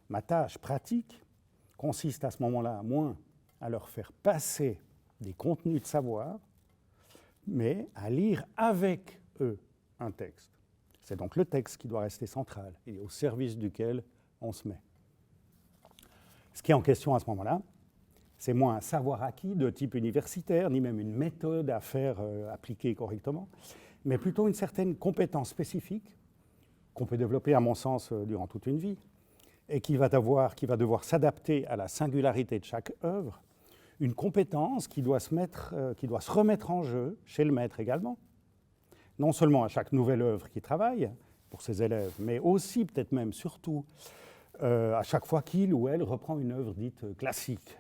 Ma tâche pratique consiste à ce moment-là, moins à leur faire passer des contenus de savoir, mais à lire avec eux un texte. C'est donc le texte qui doit rester central et au service duquel on se met. Ce qui est en question à ce moment-là, c'est moins un savoir acquis de type universitaire, ni même une méthode à faire appliquer correctement, mais plutôt une certaine compétence spécifique qu'on peut développer, à mon sens, durant toute une vie, et qui va devoir s'adapter à la singularité de chaque œuvre, une compétence qui doit se remettre en jeu chez le maître également, non seulement à chaque nouvelle œuvre qu'il travaille pour ses élèves, mais aussi, peut-être même surtout, à chaque fois qu'il ou elle reprend une œuvre dite classique,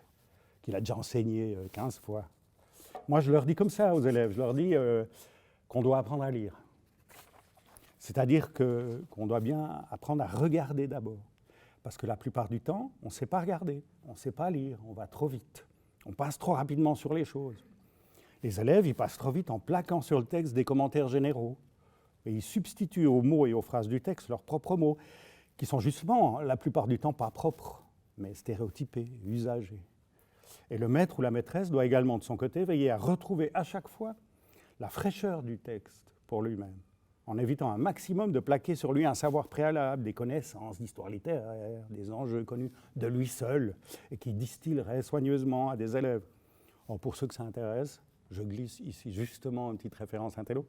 qu'il a déjà enseignée 15 fois. Moi, je leur dis comme ça aux élèves, je leur dis qu'on doit apprendre à lire. C'est-à-dire qu'on doit bien apprendre à regarder d'abord. Parce que la plupart du temps, on ne sait pas regarder, on ne sait pas lire, on va trop vite. On passe trop rapidement sur les choses. Les élèves, ils passent trop vite en plaquant sur le texte des commentaires généraux. Et ils substituent aux mots et aux phrases du texte leurs propres mots, qui sont justement, la plupart du temps, pas propres, mais stéréotypés, usagés. Et le maître ou la maîtresse doit également, de son côté, veiller à retrouver à chaque fois la fraîcheur du texte pour lui-même, en évitant un maximum de plaquer sur lui un savoir préalable, des connaissances d'histoire littéraire, des enjeux connus de lui seul, et qui distillerait soigneusement à des élèves. Or, pour ceux que ça intéresse, je glisse ici justement une petite référence intello,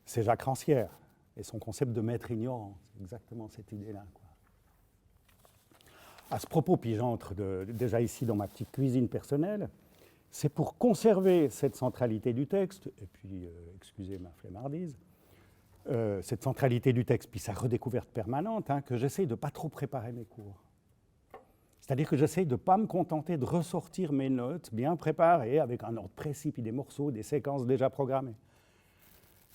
c'est Jacques Rancière et son concept de maître ignorant, c'est exactement cette idée-là, quoi. À ce propos, puis j'entre déjà ici dans ma petite cuisine personnelle, c'est pour conserver cette centralité du texte, et puis, excusez ma flemmardise, cette centralité du texte, puis sa redécouverte permanente, que j'essaye de ne pas trop préparer mes cours. C'est-à-dire que j'essaye de ne pas me contenter de ressortir mes notes bien préparées, avec un ordre précis, puis des morceaux, des séquences déjà programmées.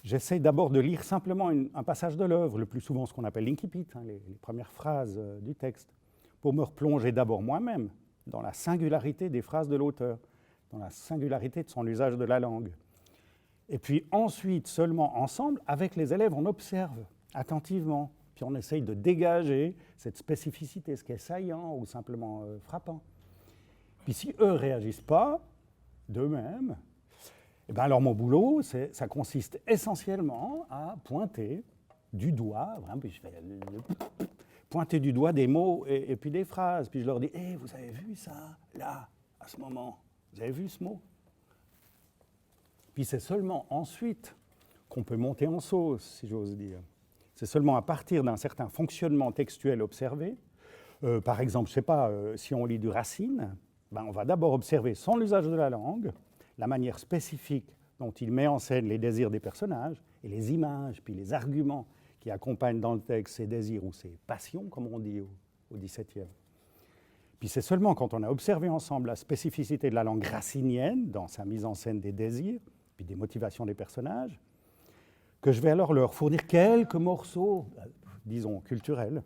J'essaye d'abord de lire simplement un passage de l'œuvre, le plus souvent ce qu'on appelle l'incipit, les premières phrases du texte, pour me replonger d'abord moi-même dans la singularité des phrases de l'auteur, dans la singularité de son usage de la langue. Et puis ensuite, seulement ensemble, avec les élèves, on observe attentivement, puis on essaye de dégager cette spécificité, ce qui est saillant ou simplement frappant. Puis si eux ne réagissent pas d'eux-mêmes, eh bien alors mon boulot, ça consiste essentiellement à pointer du doigt, vraiment, puis je fais pointer du doigt des mots et puis des phrases, puis je leur dis hey, vous avez vu ça, là, à ce moment, vous avez vu ce mot? Puis c'est seulement ensuite qu'on peut monter en sauce, si j'ose dire. C'est seulement à partir d'un certain fonctionnement textuel observé. Par exemple, je ne sais pas, si on lit du Racine, on va d'abord observer son usage de la langue, la manière spécifique dont il met en scène les désirs des personnages, et les images, puis les arguments qui accompagnent dans le texte ces désirs ou ces passions, comme on dit au XVIIe. Puis c'est seulement quand on a observé ensemble la spécificité de la langue racinienne dans sa mise en scène des désirs, puis des motivations des personnages, que je vais alors leur fournir quelques morceaux, disons, culturels,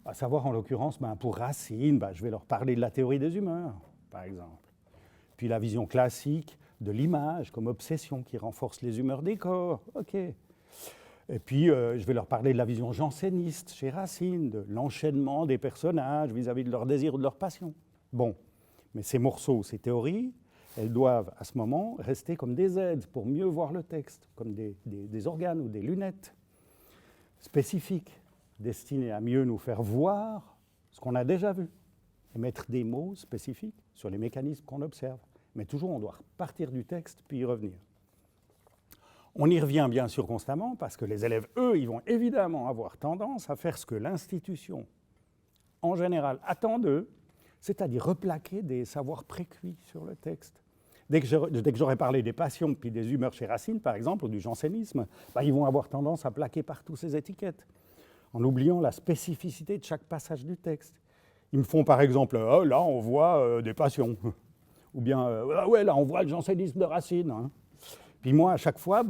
à savoir en l'occurrence, pour Racine, je vais leur parler de la théorie des humeurs, par exemple. Puis la vision classique de l'image comme obsession qui renforce les humeurs des corps, ok. Et puis je vais leur parler de la vision janséniste chez Racine, de l'enchaînement des personnages vis-à-vis de leurs désirs ou de leurs passions. Bon, mais ces morceaux, ces théories, elles doivent, à ce moment, rester comme des aides pour mieux voir le texte, comme des organes ou des lunettes spécifiques, destinées à mieux nous faire voir ce qu'on a déjà vu, et mettre des mots spécifiques sur les mécanismes qu'on observe. Mais toujours, on doit repartir du texte, puis y revenir. On y revient bien sûr constamment, parce que les élèves, eux, ils vont évidemment avoir tendance à faire ce que l'institution, en général, attend d'eux, c'est-à-dire replaquer des savoirs précuits sur le texte. Dès que j'aurai parlé des passions puis des humeurs chez Racine, par exemple, ou du jansénisme, ils vont avoir tendance à plaquer partout ces étiquettes, en oubliant la spécificité de chaque passage du texte. Ils me font par exemple « là, on voit des passions », ou bien « ouais, là, on voit le jansénisme de Racine ». Puis moi, à chaque fois,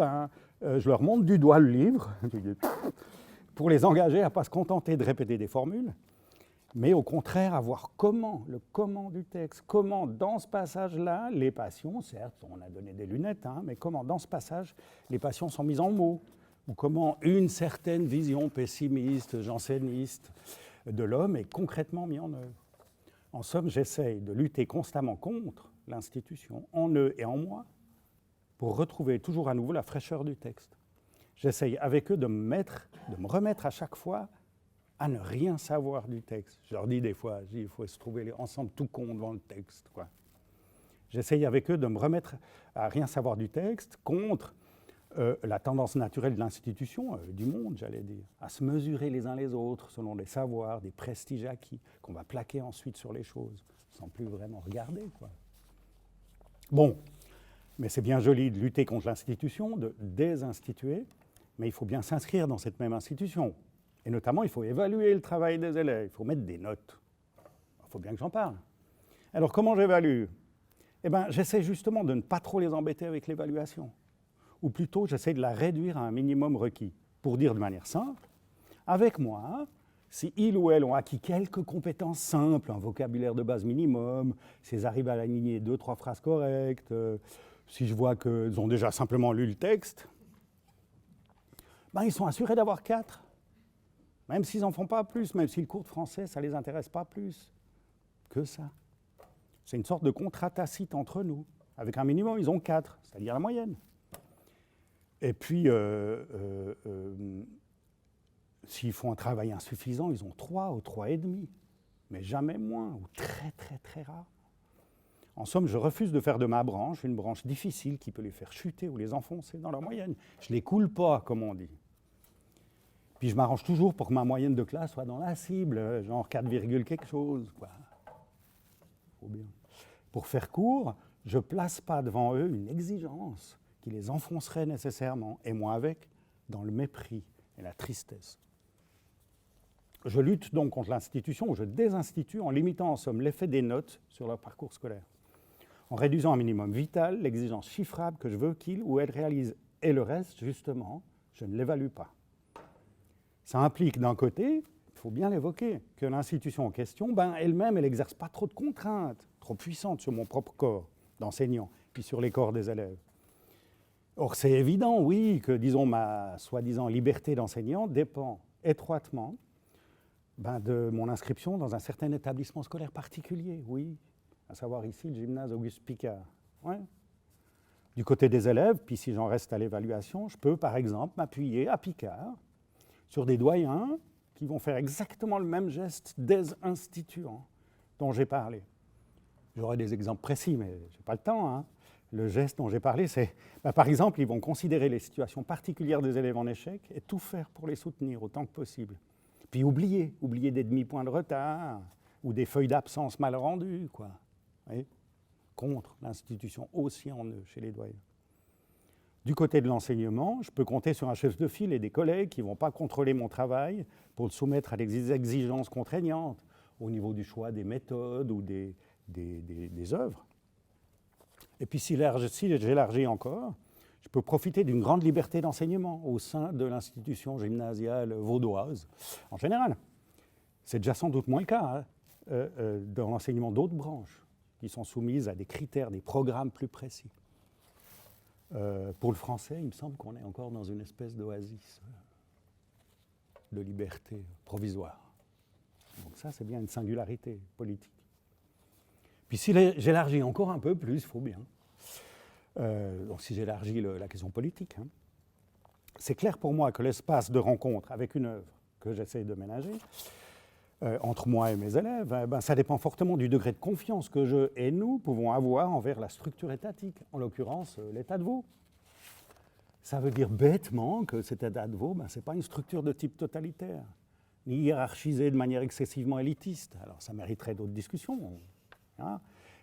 je leur montre du doigt le livre, pour les engager à ne pas se contenter de répéter des formules, mais au contraire à voir le comment du texte, comment dans ce passage-là, les passions, certes, on a donné des lunettes, mais comment dans ce passage, les passions sont mises en mots, ou comment une certaine vision pessimiste, janséniste, de l'homme est concrètement mis en œuvre. En somme, j'essaye de lutter constamment contre l'institution, en eux et en moi, pour retrouver toujours à nouveau la fraîcheur du texte. J'essaye avec eux de me remettre à chaque fois à ne rien savoir du texte. Je leur dis des fois, il faut se trouver ensemble tout con devant le texte, quoi. J'essaye avec eux de me remettre à rien savoir du texte contre la tendance naturelle de l'institution, du monde, j'allais dire, à se mesurer les uns les autres selon des savoirs, des prestiges acquis, qu'on va plaquer ensuite sur les choses, sans plus vraiment regarder, quoi. Bon, mais c'est bien joli de lutter contre l'institution, de désinstituer, mais il faut bien s'inscrire dans cette même institution. Et notamment, il faut évaluer le travail des élèves, il faut mettre des notes. Il faut bien que j'en parle. Alors, comment j'évalue ? Eh bien, j'essaie justement de ne pas trop les embêter avec l'évaluation. Ou plutôt, j'essaie de la réduire à un minimum requis. Pour dire de manière simple, avec moi, si ils ou elles ont acquis quelques compétences simples, un vocabulaire de base minimum, s'ils arrivent à aligner 2-3 phrases correctes, si je vois qu'ils ont déjà simplement lu le texte, ben, ils sont assurés d'avoir 4. Même s'ils n'en font pas plus, même si le cours de français, ça ne les intéresse pas plus que ça. C'est une sorte de contrat tacite entre nous. Avec un minimum, ils ont 4, c'est-à-dire la moyenne. Et puis, s'ils font un travail insuffisant, ils ont 3 ou 3,5, mais jamais moins, ou très, très, très rare. En somme, je refuse de faire de ma branche une branche difficile qui peut les faire chuter ou les enfoncer dans leur moyenne. Je ne les coule pas, comme on dit. Puis je m'arrange toujours pour que ma moyenne de classe soit dans la cible, genre 4, quelque chose, quoi. Faut bien. Pour faire court, je ne place pas devant eux une exigence qui les enfoncerait nécessairement, et moi avec, dans le mépris et la tristesse. Je lutte donc contre l'institution, ou je désinstitue en limitant en somme l'effet des notes sur leur parcours scolaire, en réduisant un minimum vital l'exigence chiffrable que je veux qu'ils ou elles réalisent. Et le reste, justement, je ne l'évalue pas. Ça implique d'un côté, il faut bien l'évoquer, que l'institution en question, elle-même, elle n'exerce pas trop de contraintes, trop puissantes sur mon propre corps d'enseignant, puis sur les corps des élèves. Or, c'est évident, oui, que, disons, ma soi-disant liberté d'enseignant dépend étroitement de mon inscription dans un certain établissement scolaire particulier, oui, à savoir ici le gymnase Auguste Picard. Ouais. Du côté des élèves, puis si j'en reste à l'évaluation, je peux par exemple m'appuyer à Picard sur des doyens qui vont faire exactement le même geste désinstituant dont j'ai parlé. J'aurai des exemples précis, mais je n'ai pas le temps, hein. Le geste dont j'ai parlé, c'est, par exemple, ils vont considérer les situations particulières des élèves en échec et tout faire pour les soutenir autant que possible. Puis oublier des demi-points de retard ou des feuilles d'absence mal rendues, quoi. Oui, contre l'institution aussi en eux, chez les doyens. Du côté de l'enseignement, je peux compter sur un chef de file et des collègues qui ne vont pas contrôler mon travail pour le soumettre à des exigences contraignantes au niveau du choix des méthodes ou des œuvres. Et puis si j'élargis encore, je peux profiter d'une grande liberté d'enseignement au sein de l'institution gymnasiale vaudoise en général. C'est déjà sans doute moins le cas dans l'enseignement d'autres branches qui sont soumises à des critères, des programmes plus précis. Pour le français, il me semble qu'on est encore dans une espèce d'oasis de liberté provisoire. Donc ça, c'est bien une singularité politique. Puis si j'élargis encore un peu plus, il faut bien. Donc si j'élargis la question politique, hein, c'est clair pour moi que l'espace de rencontre avec une œuvre que j'essaie de ménager, entre moi et mes élèves, ça dépend fortement du degré de confiance que je et nous pouvons avoir envers la structure étatique, en l'occurrence l'état de veau. Ça veut dire bêtement que cet état de veau, ce n'est pas une structure de type totalitaire, ni hiérarchisée de manière excessivement élitiste. Alors ça mériterait d'autres discussions. Hein.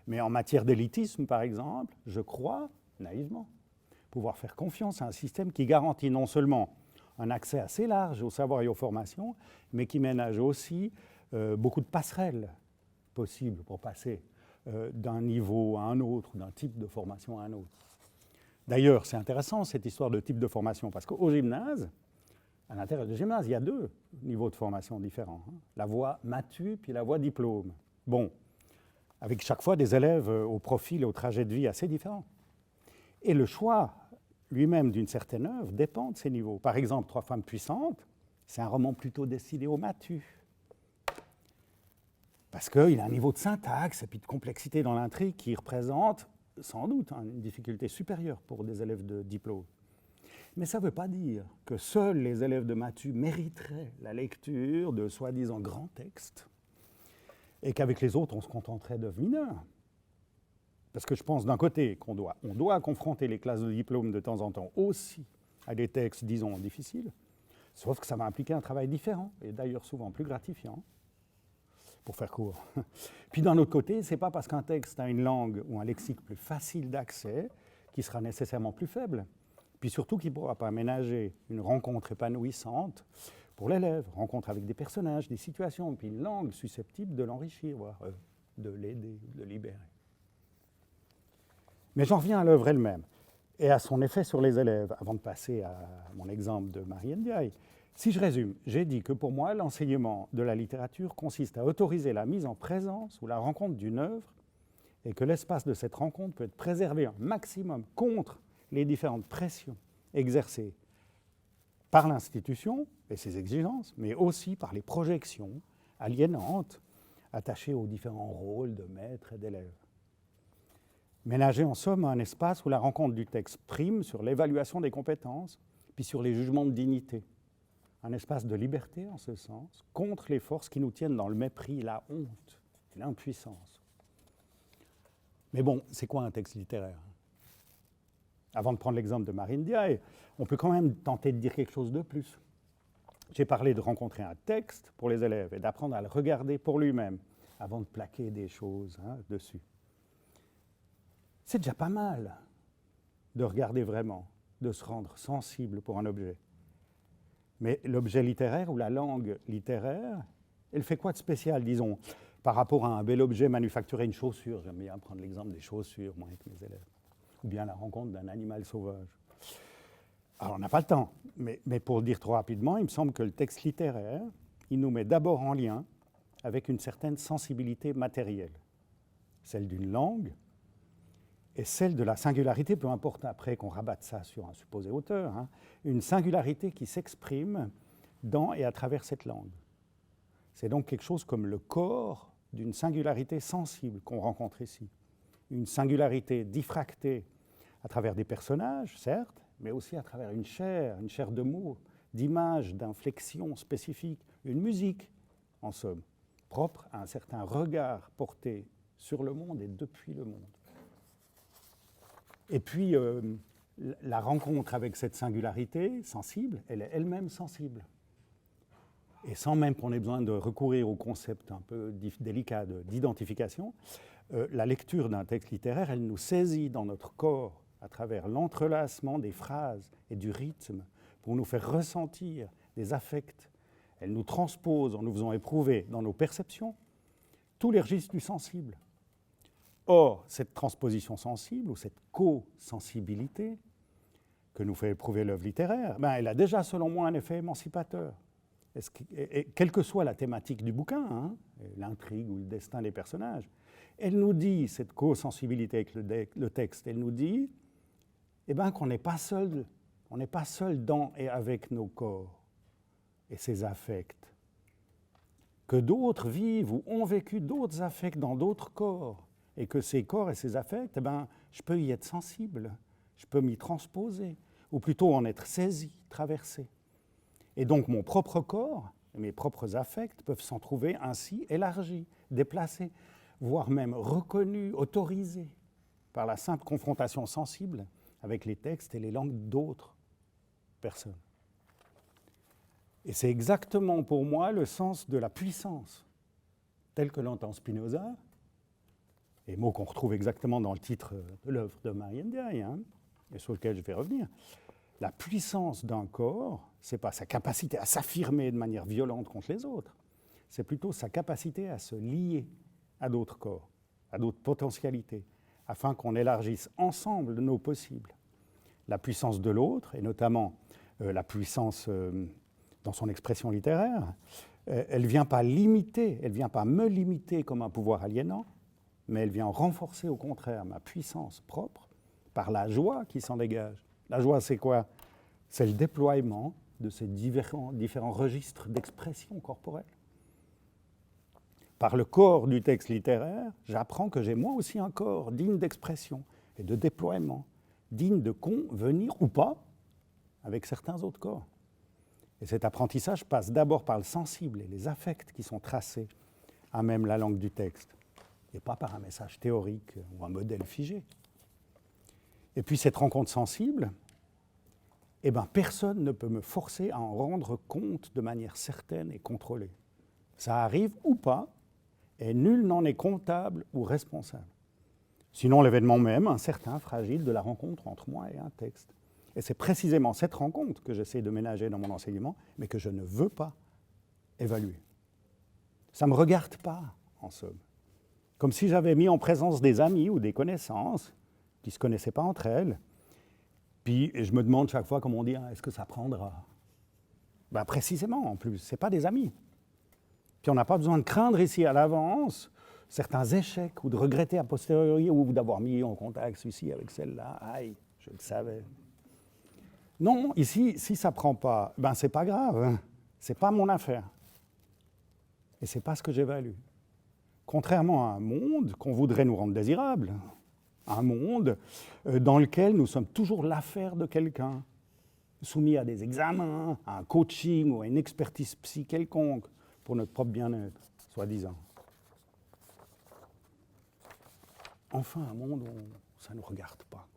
Mais en matière d'élitisme, par exemple, je crois, naïvement, pouvoir faire confiance à un système qui garantit non seulement un accès assez large au savoir et aux formations, mais qui ménage aussi beaucoup de passerelles possibles pour passer d'un niveau à un autre, d'un type de formation à un autre. D'ailleurs, c'est intéressant cette histoire de type de formation, parce qu'au gymnase, à l'intérieur du gymnase, il y a 2 niveaux de formation différents, hein, la voie matu puis la voie diplôme. Bon, avec chaque fois des élèves au profil et au trajet de vie assez différents. Et le choix lui-même d'une certaine œuvre dépend de ces niveaux. Par exemple, 3 femmes puissantes, c'est un roman plutôt destiné aux matus. parce qu'il a un niveau de syntaxe et puis de complexité dans l'intrigue qui représente sans doute une difficulté supérieure pour des élèves de diplôme. Mais ça ne veut pas dire que seuls les élèves de Mathu mériteraient la lecture de soi-disant grands textes et qu'avec les autres, on se contenterait d'œuvres mineures. Parce que je pense d'un côté qu'on doit confronter les classes de diplôme de temps en temps aussi à des textes, disons, difficiles, sauf que ça va impliquer un travail différent, et d'ailleurs souvent plus gratifiant, pour faire court. Puis d'un autre côté, ce n'est pas parce qu'un texte a une langue ou un lexique plus facile d'accès qu'il sera nécessairement plus faible. Puis surtout qu'il ne pourra pas ménager une rencontre épanouissante pour l'élève, rencontre avec des personnages, des situations, puis une langue susceptible de l'enrichir, voire de l'aider, de le libérer. Mais j'en reviens à l'œuvre elle-même et à son effet sur les élèves, avant de passer à mon exemple de Marie Ndiaye. Si je résume, j'ai dit que pour moi, l'enseignement de la littérature consiste à autoriser la mise en présence ou la rencontre d'une œuvre et que l'espace de cette rencontre peut être préservé un maximum contre les différentes pressions exercées par l'institution et ses exigences, mais aussi par les projections aliénantes attachées aux différents rôles de maître et d'élève. Ménager en somme un espace où la rencontre du texte prime sur l'évaluation des compétences, puis sur les jugements de dignité. Un espace de liberté, en ce sens, contre les forces qui nous tiennent dans le mépris, la honte, l'impuissance. Mais bon, c'est quoi un texte littéraire ? Avant de prendre l'exemple de Marie Ndiaye, on peut quand même tenter de dire quelque chose de plus. J'ai parlé de rencontrer un texte pour les élèves et d'apprendre à le regarder pour lui-même avant de plaquer des choses dessus. C'est déjà pas mal de regarder vraiment, de se rendre sensible pour un objet. Mais l'objet littéraire ou la langue littéraire, elle fait quoi de spécial, disons, par rapport à un bel objet manufacturé, une chaussure? J'aime bien prendre l'exemple des chaussures, moi, avec mes élèves. Ou bien la rencontre d'un animal sauvage. Alors, on n'a pas le temps, mais pour le dire trop rapidement, il me semble que le texte littéraire, il nous met d'abord en lien avec une certaine sensibilité matérielle, celle d'une langue, et celle de la singularité, peu importe après qu'on rabatte ça sur un supposé auteur, une singularité qui s'exprime dans et à travers cette langue. C'est donc quelque chose comme le corps d'une singularité sensible qu'on rencontre ici. Une singularité diffractée à travers des personnages, certes, mais aussi à travers une chair de mots, d'images, d'inflexions spécifiques, une musique, en somme, propre à un certain regard porté sur le monde et depuis le monde. Et puis, la rencontre avec cette singularité sensible, elle est elle-même sensible. Et sans même qu'on ait besoin de recourir au concept un peu délicat d'identification, la lecture d'un texte littéraire, elle nous saisit dans notre corps à travers l'entrelacement des phrases et du rythme pour nous faire ressentir des affects. Elle nous transpose en nous faisant éprouver dans nos perceptions tous les registres du sensible. Or, cette transposition sensible ou cette co-sensibilité que nous fait éprouver l'œuvre littéraire, elle a déjà, selon moi, un effet émancipateur. Quelle que soit la thématique du bouquin, l'intrigue ou le destin des personnages, elle nous dit, cette co-sensibilité avec le texte, elle nous dit qu'on n'est pas seul, on n'est pas seul dans et avec nos corps et ses affects, que d'autres vivent ou ont vécu d'autres affects dans d'autres corps, et que ces corps et ces affects, je peux y être sensible, je peux m'y transposer, ou plutôt en être saisi, traversé. Et donc mon propre corps, mes propres affects peuvent s'en trouver ainsi élargis, déplacés, voire même reconnus, autorisés par la simple confrontation sensible avec les textes et les langues d'autres personnes. Et c'est exactement pour moi le sens de la puissance, tel que l'entend Spinoza, et mot qu'on retrouve exactement dans le titre de l'œuvre de Marie Ndiaye, et sur lequel je vais revenir. La puissance d'un corps, ce n'est pas sa capacité à s'affirmer de manière violente contre les autres, c'est plutôt sa capacité à se lier à d'autres corps, à d'autres potentialités, afin qu'on élargisse ensemble nos possibles. La puissance de l'autre, et notamment la puissance dans son expression littéraire, elle ne vient pas limiter, elle ne vient pas me limiter comme un pouvoir aliénant, mais elle vient renforcer au contraire ma puissance propre par la joie qui s'en dégage. La joie, c'est quoi? C'est le déploiement de ces différents registres d'expression corporelle. par le corps du texte littéraire, j'apprends que j'ai moi aussi un corps digne d'expression et de déploiement, digne de convenir ou pas avec certains autres corps. Et cet apprentissage passe d'abord par le sensible et les affects qui sont tracés à même la langue du texte, et pas par un message théorique ou un modèle figé. Et puis cette rencontre sensible, eh ben, personne ne peut me forcer à en rendre compte de manière certaine et contrôlée. Ça arrive ou pas, et nul n'en est comptable ou responsable. Sinon l'événement même, incertain, fragile, de la rencontre entre moi et un texte. Et c'est précisément cette rencontre que j'essaie de ménager dans mon enseignement, mais que je ne veux pas évaluer. Ça ne me regarde pas, en somme. Comme si j'avais mis en présence des amis ou des connaissances qui ne se connaissaient pas entre elles. Puis je me demande chaque fois, comme on dit, est-ce que ça prendra? Ben, précisément, en plus, ce n'est pas des amis. Puis on n'a pas besoin de craindre ici à l'avance certains échecs ou de regretter a posteriori ou d'avoir mis en contact celui-ci avec celle-là. Aïe, je le savais. Non, ici, si ça ne prend pas, ben c'est pas grave, hein. C'est pas mon affaire. Et c'est pas ce que j'évalue. Contrairement à un monde qu'on voudrait nous rendre désirable, un monde dans lequel nous sommes toujours l'affaire de quelqu'un, soumis à des examens, à un coaching ou à une expertise psy quelconque pour notre propre bien-être, soi-disant. Enfin, un monde où ça ne nous regarde pas.